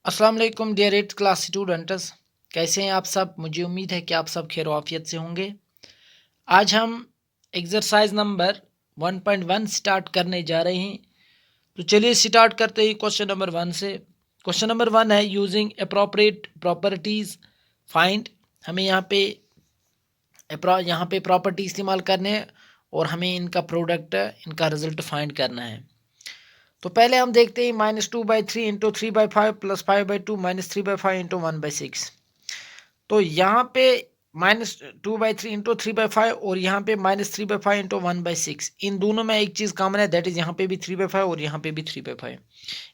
अस्सलाम वालेकुम dear 8th class students, कैसे हैं आप सब। मुझे उम्मीद है कि आप सब खैर आफियत से होंगे। आज हम एक्सरसाइज नंबर 1.1 स्टार्ट करने जा रहे हैं। तो चलिए स्टार्ट करते हैं क्वेश्चन नंबर 1 से। क्वेश्चन नंबर 1 है यूजिंग अप्रोप्रिएट प्रॉपर्टीज फाइंड। हमें यहाँ पे प्रॉपर्टी इस्तेमाल करने हैं और हमें इनका प्रोडक्ट, इनका रिजल्ट फाइंड करना है। तो पहले हम देखते हैं -2/3 इंटू 3/5 प्लस 5/2 -3/5 इंटू 1/6। तो यहाँ पे -2/3 इंटू 3/5 और यहाँ पे -3/5 इंटू 1/6, इन दोनों में एक चीज़ कॉमन है, दैट इज यहाँ पे भी 3/5 और यहाँ पे भी 3/5।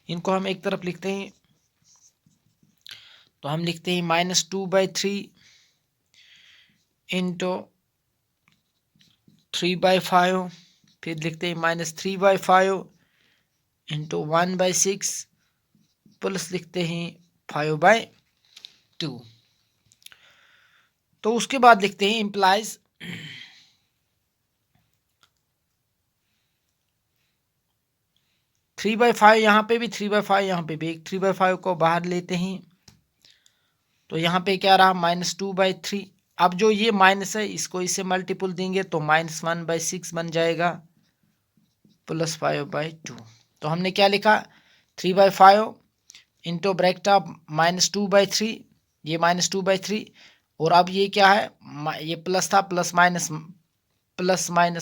इनको हम एक तरफ लिखते हैं। तो हम लिखते हैं -2/3 इंटू 3/5, फिर लिखते हैं -3/5 इंटू 1/6 प्लस लिखते हैं 5/2। तो उसके बाद लिखते हैं इम्प्लाइज 3/5, यहाँ पे भी 3/5, यहाँ पे भी एक 3/5 को बाहर लेते हैं। तो यहाँ पे क्या रहा -2/3। अब जो ये माइनस है इसको इससे मल्टीपल देंगे तो -1/6 बन जाएगा प्लस 5/2। तो हमने क्या लिखा 3/5 इंटू ब्रैकेट ऑफ -2/3, ये -2/3, और अब ये क्या है, ये प्लस था, प्लस माइनस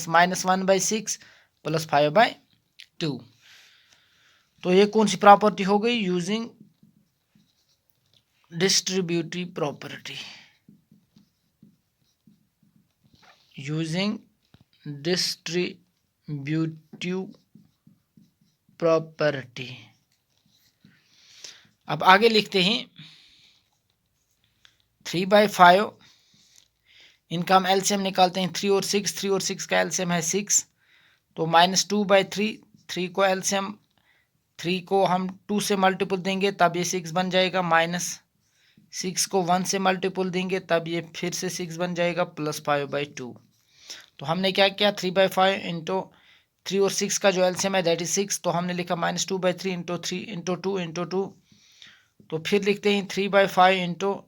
-1/6 प्लस 5/2। तो ये कौन सी प्रॉपर्टी हो गई, using distributive property. Using distributive property. अब आगे लिखते हैं 3/5, इनका हम एलसीएम निकालते हैं 3 और 6, 3 और 6 का एलसीएम है 6। तो -2/3, 3 को एलसीएम 3 को हम 2 से मल्टीपल देंगे तब ये 6 बन जाएगा, -6 को 1 से मल्टीपल देंगे तब ये फिर से 6 बन जाएगा प्लस 5/2। तो हमने क्या किया 3/5 इंटू 3 और 6 का जो एलसीएम है दैट इज 6। तो हमने लिखा -2/3 इंटू 3 इंटू 2 इंटू 2। तो फिर लिखते हैं 3/5 into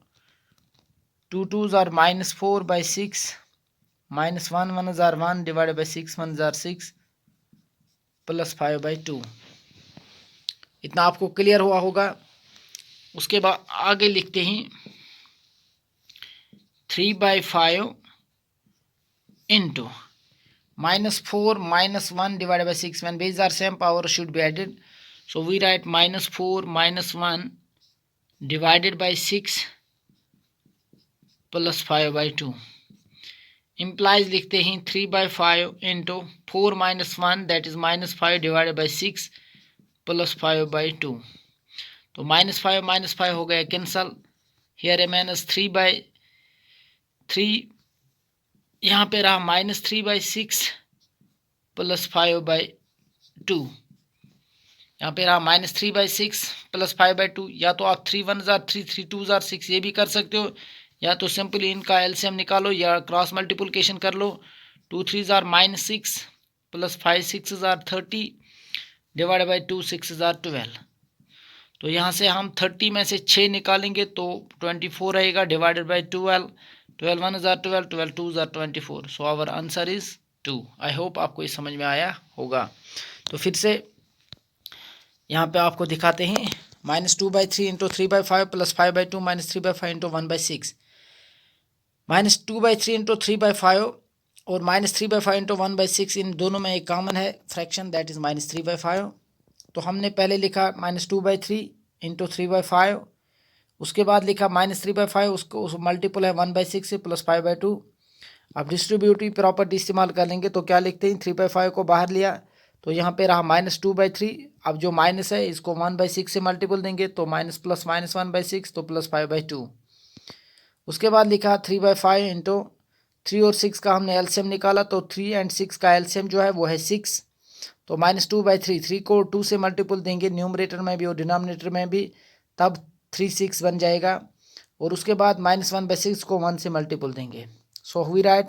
2 2s are -4/6, -1 1s are 1 divided by 6 1s are 6 plus 5/2। इतना आपको क्लियर हुआ होगा। उसके बाद आगे लिखते हैं 3/5 into -4 -1 divided by 6, when bases are same power should be added, so we write -4 -1 divided by 6 plus 5/2 implies लिखते हैं 3/5 into 4 - 1 that is -5 divided by 6 plus 5/2। तो -5 -5 हो गया कैंसल, here remains 3/3, यहाँ पे रहा -3/6 प्लस 5/2, यहाँ पे रहा -3/6 प्लस 5/2। या तो आप 3 1s आर 3 3 2s आर 6 ये भी कर सकते हो, या तो सिंपली इनका एलसीएम निकालो या क्रॉस मल्टीप्लिकेशन कर लो। 2 3s are -6 plus 5 6s are 30 divide by 2 6s are 12। तो यहाँ से हम 30 में से 6 निकालेंगे तो 24 रहेगा divided by 12, 12 1s are 12, 12 2s are 24। So our answer is 2। I hope आपको ये समझ में आया होगा। तो फिर से यहाँ पे आपको दिखाते हैं -2/3 इंटू 3/5 प्लस 5/2 -3/5 इंटू 1/6, -2/3 इंटू 3/5 और -3/5 इंटू 1/6, इन दोनों में एक कॉमन है फ्रैक्शन दैट इज -3/5। तो हमने पहले लिखा -2/3 इंटू 3/5, उसके बाद लिखा -3/5, उसको मल्टीपल है 1/6 से प्लस 5/2। अब डिस्ट्रीब्यूटिव प्रॉपर्टी इस्तेमाल कर लेंगे तो क्या लिखते हैं 3/5 को बाहर लिया तो यहाँ पे रहा -2/3। अब जो माइनस है इसको 1/6 से मल्टीपल देंगे तो माइनस प्लस -1/6 तो प्लस 5/2। उसके बाद लिखा 3/5 इंटू 3 और 6 का हमने एलसीएम निकाला तो 3 और 6 का एलसीएम जो है वो है 6। तो -2/3, 3 को 2 से मल्टीपल देंगे न्यूमरेटर में भी और डिनोमिनेटर में भी, तब 3 6 बन जाएगा। और उसके बाद -1/6 को 1 से मल्टीपल देंगे। So we write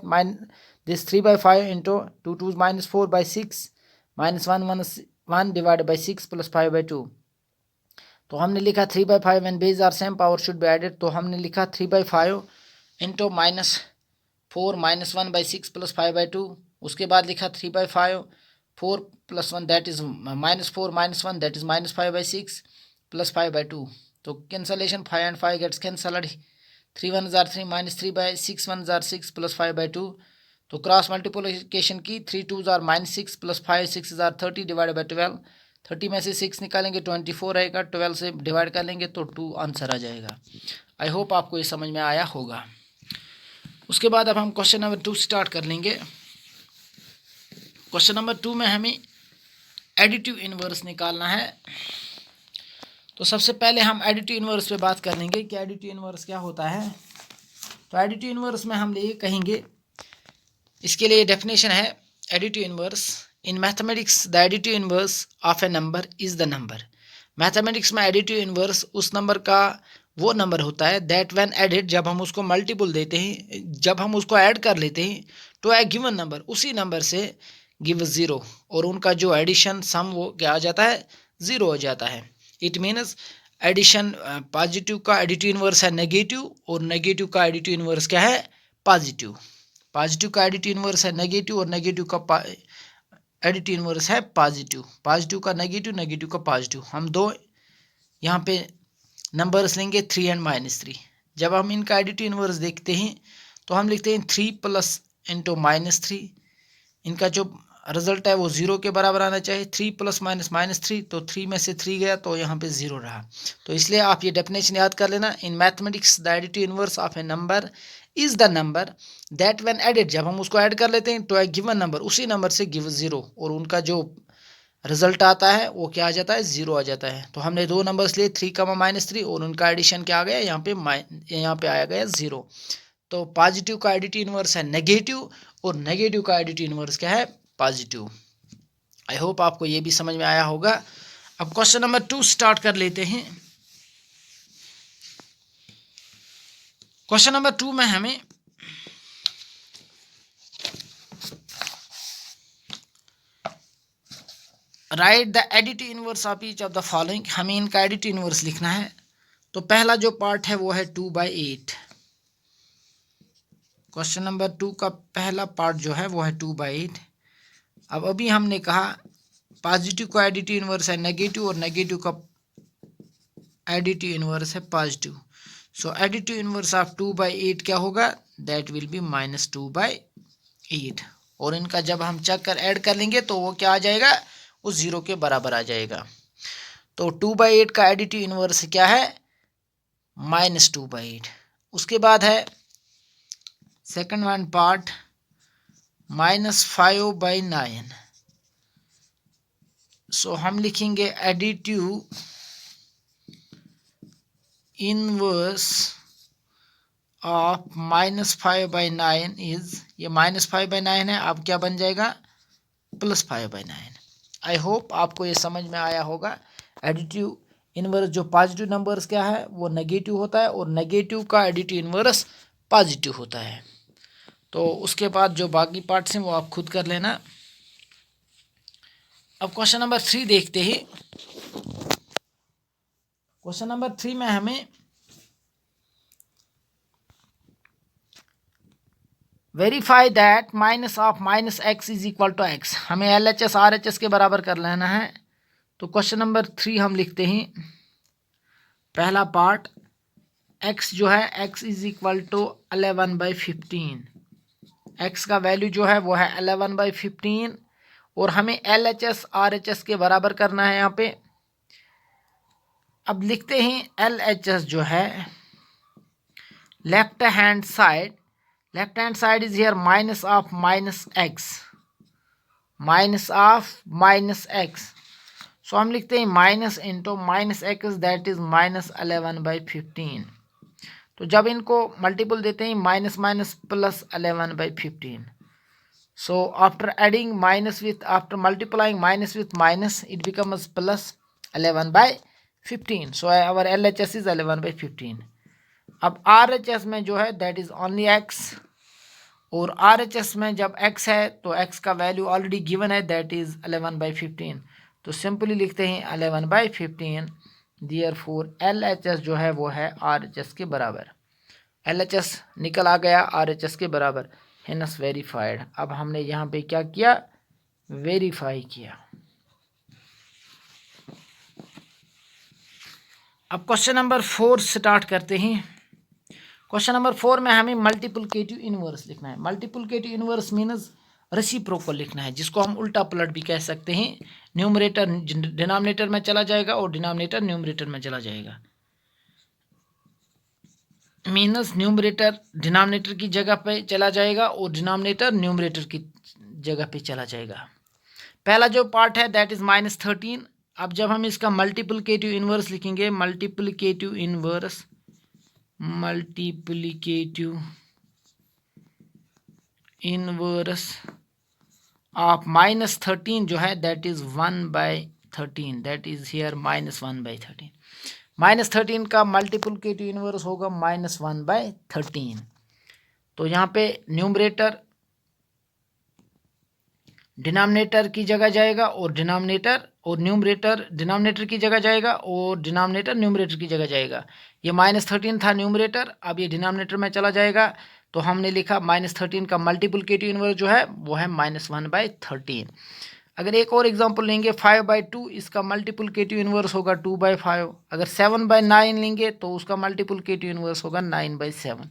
this 3/5 into 2 2 -4/6 -1 1 1 divided by 6 plus 5/2 तो हमने लिखा 3/5 when base are same power should be added, तो हमने लिखा 3/5 इंटू -4 -1/6 + 5/2। उसके बाद लिखा 3/5 4 + 1 दैट इज -4 -1 दैट इज -5/6 + 5/2। तो cancellation 5 and 5 gets cancelled, 3 1s are 3 -3/6 1s are 6 + 5/2। तो क्रॉस मल्टीप्लिकेशन की 3 2s are -6 + 5 6s are 30 divided by 12। 30 में से 6 निकालेंगे 24 रहेगा, 12 से डिवाइड कर लेंगे तो 2 आंसर आ जाएगा। आई होप आपको ये समझ में आया होगा। उसके बाद अब हम क्वेश्चन नंबर 2 स्टार्ट कर लेंगे। क्वेश्चन नंबर 2 में हमें एडिटिव इनवर्स निकालना है। तो सबसे पहले हम एडिटिव इनवर्स पे बात कर लेंगे कि एडिटिव इनवर्स क्या होता है। तो एडिटिव इनवर्स में हम ये कहेंगे, इसके लिए डेफिनेशन है additive inverse. In mathematics the additive inverse of a number is the number. Mathematics में एडिटिव इनवर्स उस नंबर का वो नंबर होता है दैट व्हेन एडेड, जब हम उसको मल्टीपल देते हैं, जब हम उसको ऐड कर लेते हैं तो ए गिवन नंबर, उसी नंबर से गिव 0, और उनका जो एडिशन सम वो क्या आ जाता है, 0 हो जाता है। इट मीन्स एडिशन पॉजिटिव का एडिटिव इनवर्स है नेगेटिव, और नेगेटिव का एडिटिव इनवर्स क्या है, पॉजिटिव। पॉजिटिव का एडिटिव इनवर्स है नेगेटिव, और नेगेटिव का एडिटिव इनवर्स है पॉजिटिव। पॉजिटिव का नेगेटिव, नेगेटिव का पॉजिटिव। हम दो यहाँ पे नंबर्स लेंगे 3 and -3। जब हम इनका एडिटिव इनवर्स देखते हैं तो हम लिखते हैं 3 + इंटू -3। इनका जो रिजल्ट है वो 0 के बराबर आना चाहिए। 3 + -3, तो 3 में से 3 गया तो यहाँ पे 0 रहा। तो इसलिए आप ये डेफिनेशन याद कर लेना। In mathematics the additive inverse of a number is the number that when added, जब हम उसको ऐड कर लेते हैं तो ए गिवन नंबर, उसी नंबर से गिव 0, और उनका जो रिजल्ट आता है वो क्या आ जाता है, 0 आ जाता है। तो हमने दो नंबर्स लिए 3, -3, और उनका एडिशन क्या आ गया, यहाँ पे आया गया 0। तो पॉजिटिव का एडिटिव इनवर्स है नेगेटिव, और नेगेटिव का एडिटिव इनवर्स क्या है, पॉजिटिव। आई होप आपको ये भी समझ में आया होगा। अब क्वेश्चन नंबर 2 स्टार्ट कर लेते हैं। क्वेश्चन नंबर 2 में हमें right the additive inverse of each of the following, हमें इनका एडिटिव इनवर्स लिखना है। तो पहला जो पार्ट है वो है 2/8। क्वेश्चन नंबर 2 का पहला पार्ट जो है वो है 2/8। अब अभी हमने कहा पॉजिटिव का एडिटिव इनवर्स है नेगेटिव, और नेगेटिव का एडिटिव इनवर्स है positive. So additive inverse of 2/8 क्या होगा, दैट विल बी -2/8, और इनका जब हम चेक कर ऐड कर लेंगे तो वो क्या आ जाएगा, वो 0 के बराबर आ जाएगा। तो 2/8 का एडिटिव इनवर्स क्या है, -2/8। उसके बाद है सेकंड वन पार्ट -5/9। सो हम लिखेंगे एडिटिव इनवर्स ऑफ -5/9 इज, ये -5/9 है, अब क्या बन जाएगा, +5/9। आई होप आपको ये समझ में आया होगा। एडिटिव इनवर्स जो पॉजिटिव नंबर्स क्या है वो नेगेटिव होता है, और नेगेटिव का एडिटिव इनवर्स पॉजिटिव होता है। तो उसके बाद जो बाकी पार्ट्स हैं वो आप खुद कर लेना। अब क्वेश्चन नंबर 3 देखते हैं। क्वेश्चन नंबर 3 में हमें verify that minus of -x is equal to x, हमें LHS RHS के बराबर कर लेना है। तो क्वेश्चन नंबर 3 हम लिखते हैं, पहला पार्ट x जो है x is equal to 11/15। x का वैल्यू जो है वो है 11/15, और हमें LHS RHS के बराबर करना है यहाँ पे। अब लिखते हैं LHS जो है left hand side is here minus of -x, सो हम लिखते हैं minus into -x that is -11/15। तो जब इनको मल्टीपल देते हैं minus +11/15, so after adding minus with, after multiplying minus with minus, it becomes +11/15, so our LHS is 11/15। अब RHS में जो है दैट इज ओनली x, और RHS में जब x है तो x का वैल्यू ऑलरेडी गिवन है दैट इज 11/15। तो सिंपली लिखते हैं 11/15 देयरफॉर LHS जो है वो है RHS के बराबर। LHS निकल आ गया RHS के बराबर, हेनस वेरीफाइड। अब हमने यहाँ पे क्या किया, वेरीफाई किया। अब क्वेश्चन नंबर 4 स्टार्ट करते हैं। क्वेश्चन नंबर 4 में हमें मल्टीप्लिकेटिव इनवर्स लिखना है। मल्टीप्लिकेटिव इनवर्स मीन्स रेसिप्रोकल लिखना है, जिसको हम उल्टा पलट भी कह सकते हैं। न्यूमरेटर डिनोमिनेटर में चला जाएगा और डिनोमिनेटर न्यूमरेटर में चला जाएगा। मीन्स न्यूमरेटर डिनोमिनेटर की जगह पे चला जाएगा और डिनोमिनेटर न्यूमरेटर की जगह पे चला जाएगा। पहला जो पार्ट है दैट इज -13। अब जब हम इसका मल्टीप्लिकेटिव इनवर्स लिखेंगे, मल्टीप्लिकेटिव इनवर्स ऑफ -13 जो है that is 1/13, that is here -1/13। -13 का मल्टीप्लिकेटिव इनवर्स होगा -1/13। तो यहाँ पे न्यूमरेटर डिनोमिनेटर की जगह जाएगा और न्यूमरेटर डिनोमिनेटर की जगह जाएगा और डिनोमिनेटर न्यूमरेटर की जगह जाएगा। ये -13 था न्यूमरेटर, अब ये डिनोमिनेटर में चला जाएगा। तो हमने लिखा -13 का मल्टीप्लिकेटिव इनवर्स जो है वो है -1/13। अगर एक और एग्जांपल लेंगे 5/2, इसका मल्टीप्लिकेटिव इनवर्स होगा 2/5। अगर 7/9 लेंगे तो उसका मल्टीप्लिकेटिव इनवर्स होगा 9/7।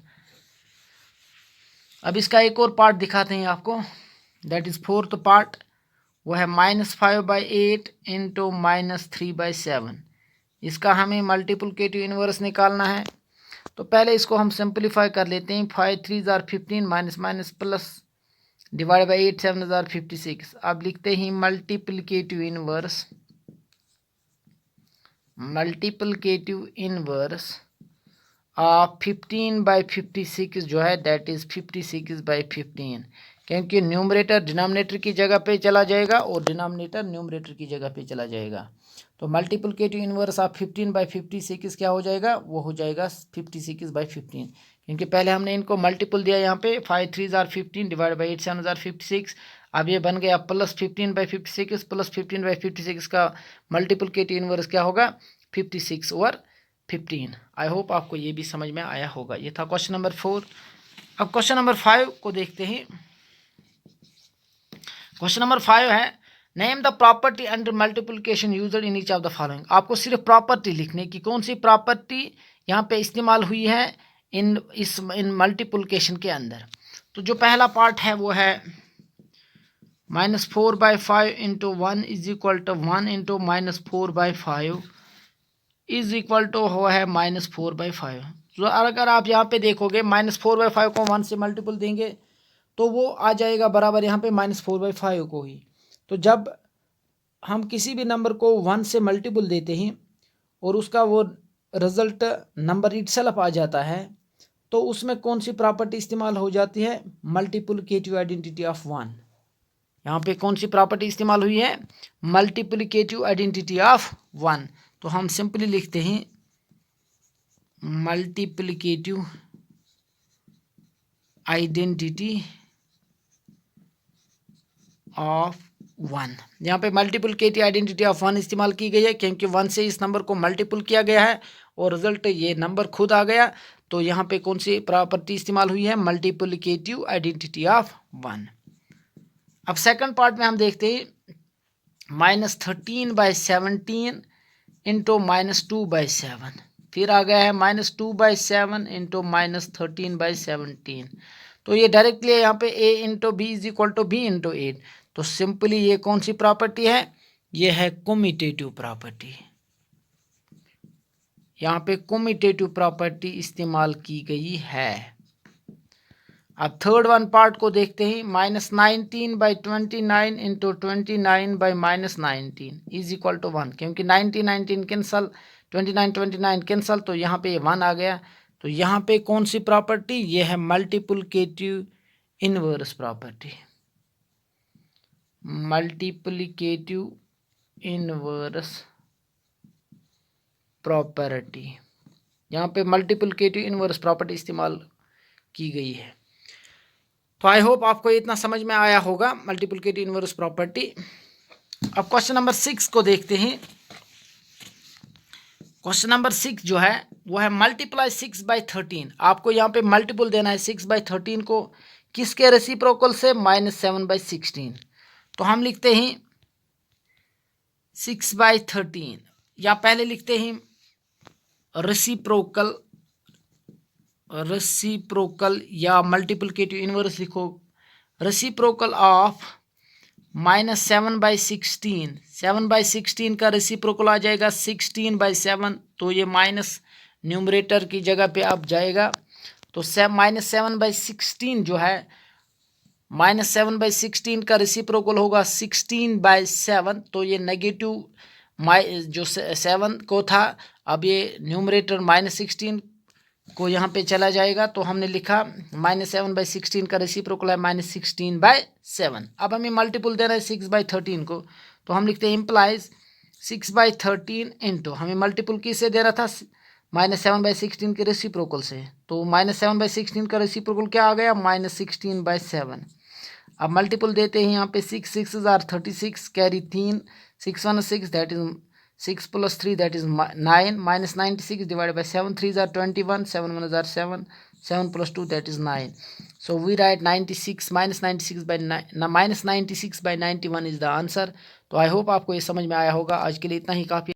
अब इसका एक और पार्ट दिखाते हैं आपको, दैट इज 4th पार्ट, वो है -5/8 इंटू -3/7। इसका हमें मल्टीप्लिकेटिव इनवर्स निकालना है। तो पहले इसको हम सिंप्लीफाई कर लेते हैं। 5 3 jar 15 minus minus plus divide by 8 7 jar 56। अब लिखते हैं मल्टीप्लिकेटिव इनवर्स ऑफ 15/56 जो है दैट इज 56/15, क्योंकि न्यूमरेटर डिनोमिनेटर की जगह पे चला जाएगा और डिनोमिनेटर न्यूमरेटर की जगह पे चला जाएगा। तो मल्टीप्लिकेटिव इनवर्स ऑफ 15/56 क्या हो जाएगा, वो हो जाएगा 56/15, क्योंकि पहले हमने इनको मल्टीपल दिया यहाँ पे 5 3 जार 15 डिवाइड बाई 8 7 जार 56। अब ये बन गया प्लस 15/56 प्लस 15/56 का मल्टीप्लिकेटिव इनवर्स क्या होगा 56/15। आई होप आपको ये भी समझ में आया होगा। ये था क्वेश्चन नंबर 4। अब क्वेश्चन नंबर 5 को देखते हैं। क्वेश्चन नंबर 5 है name the property under multiplication used in each of the following. आपको सिर्फ प्रॉपर्टी लिखने की, कौन सी प्रॉपर्टी यहाँ पे इस्तेमाल हुई है इन मल्टीप्लिकेशन के अंदर। तो जो पहला पार्ट है वो है -4/5 into 1 is equal to 1 into -4/5 is equal to हो है -4/5। तो अगर आप यहाँ पे देखोगे -4/5 को 1 से मल्टीपल देंगे तो वो आ जाएगा बराबर यहाँ पे -4/5 को ही। तो जब हम किसी भी नंबर को 1 से मल्टीपल देते हैं और उसका वो रिजल्ट नंबर इटसेल्फ आ जाता है, तो उसमें कौन सी प्रॉपर्टी इस्तेमाल हो जाती है, मल्टीप्लिकेटिव आइडेंटिटी ऑफ 1। यहाँ पे कौन सी प्रॉपर्टी इस्तेमाल हुई है, मल्टीप्लिकेटिव आइडेंटिटी ऑफ 1। तो हम सिंपली लिखते हैं मल्टीप्लिकेटिव आइडेंटिटी ऑफ 1। यहाँ पे मल्टीप्लिकेटिव आइडेंटिटी ऑफ 1 इस्तेमाल की गई है, क्योंकि 1 से इस नंबर को मल्टीपल किया गया है और रिजल्ट ये नंबर खुद आ गया। तो यहाँ पे कौन सी प्रॉपर्टी इस्तेमाल हुई है, मल्टीप्लिकेटिव आइडेंटिटी ऑफ 1। अब सेकंड पार्ट में हम देखते हैं -13/17 इंटू -2/7। फिर आ गया है -2/7 इंटू -13/17। तो ये डायरेक्टली यहाँ पे a into b is equal to b into 8। तो सिंपली ये कौन सी प्रॉपर्टी है, ये है कम्यूटेटिव प्रॉपर्टी। यहाँ पे कम्यूटेटिव प्रॉपर्टी इस्तेमाल की गई है। अब थर्ड वन पार्ट को देखते हैं -19/29 इंटू 29/-19 इज इक्वल टू 1, क्योंकि 19 कैंसल 29 कैंसल, तो यहाँ पे 1 आ गया। तो यहाँ पे कौन सी प्रॉपर्टी, ये है multiplicative inverse property. Multiplicative inverse property, यहाँ पे मल्टीप्लिकेटिव इनवर्स प्रॉपर्टी इस्तेमाल की गई है। तो आई होप आपको इतना समझ में आया होगा मल्टीप्लिकेटिव इनवर्स प्रॉपर्टी। अब क्वेश्चन नंबर 6 को देखते हैं। क्वेश्चन नंबर 6 जो है वो है मल्टीप्लाई 6/13। आपको यहाँ पे मल्टीपल देना है 6/13 को किसके रेसिप्रोकल से, -7/16। तो हम लिखते हैं 6/13 या पहले लिखते हैं रेसिप्रोकल या मल्टीप्लिकेटिव इनवर्स लिखो। रेसिप्रोकल ऑफ -7/16, 7/16 का रेसिप्रोकल आ जाएगा 16/7, तो ये माइनस न्यूमरेटर की जगह पे अब जाएगा। तो -7/16 जो है, -7/16 का रेसिप्रोकल होगा 16/7, तो ये नेगेटिव जो 7 को था, अब ये न्यूमरेटर -16 को यहाँ पे चला जाएगा। तो हमने लिखा -7/16 का रेसिप्रोकल है -16/7। अब हमें मल्टीपल देना है 6/13 को, तो हम लिखते हैं इम्प्लाइज 6/13 इंटू, हमें मल्टीपल किससे देना था, -7/16 के रेसिप्रोकल से। तो -7/16 का रेसिप्रोकल क्या आ गया, -16/7। अब मल्टीपल देते हैं यहाँ पे 6 6 36, carry 3, 6 1 6, that is 6 + 3 that is 9, -96 divided by 7 3 21, 7 1 7, 7 + 2 that is 9। So we write 96 -96/91 is the answer। तो आई होप आपको ये समझ में आया होगा। आज के लिए इतना ही काफ़ी।